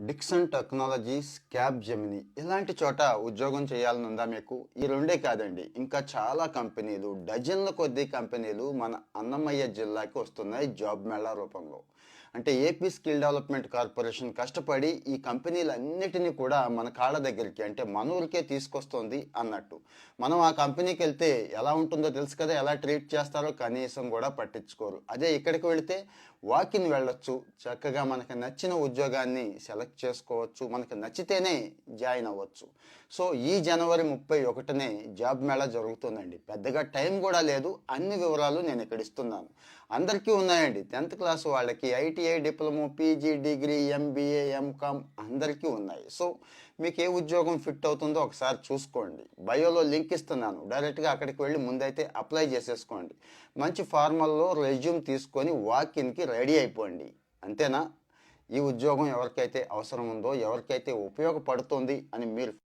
Dixon technologies, cab Gemini ఇలాంటి చోట ఉద్యోగం చేయాలనుందా మీకు? ఈ రెండే కాదండి, ఇంకా చాలా కంపెనీలు, డజన్ల కొద్దీ కంపెనీలు మన అన్నమయ్య జిల్లాకి వస్తున్నాయి జాబ్ మేళా రూపంలో. అంటే ఏపీ స్కిల్ డెవలప్మెంట్ కార్పొరేషన్ కష్టపడి ఈ కంపెనీలన్నిటినీ కూడా మన కాళ్ళ దగ్గరికి, అంటే మన ఊరికే తీసుకొస్తుంది అన్నట్టు. మనం ఆ కంపెనీకి వెళ్తే ఎలా ఉంటుందో తెలుసు కదా, ఎలా ట్రీట్ చేస్తారో కనీసం కూడా పట్టించుకోరు. అదే ఇక్కడికి వెళితే వాకిన్ వెళ్ళొచ్చు, చక్కగా మనకు నచ్చిన ఉద్యోగాన్ని సెలెక్ట్ చేసుకోవచ్చు, మనకు నచ్చితేనే జాయిన్ అవ్వచ్చు. సో ఈ జనవరి 31నే జాబ్ మేళా జరుగుతుందండి. పెద్దగా టైం కూడా లేదు, అన్ని వివరాలు నేను ఇక్కడ ఇస్తున్నాను. అందరికీ ఉన్నాయండి, 10th క్లాస్ వాళ్ళకి, ITI, diploma, PG, degree, MBA, MCom అందరికీ ఉన్నాయి. సో మీకు ఏ ఉద్యోగం ఫిట్ అవుతుందో ఒకసారి చూసుకోండి. బయోలో లింక్ ఇస్తున్నాను, డైరెక్ట్గా అక్కడికి వెళ్ళి ముందైతే అప్లై చేసేసుకోండి. మంచి ఫార్మల్లో రెజ్యూమ్ తీసుకొని వాకిన్కి రెడీ అయిపోండి. అంతేనా? ఈ ఉద్యోగం ఎవరికైతే అవసరం ఉందో, ఎవరికైతే ఉపయోగపడుతుంది అని మీరు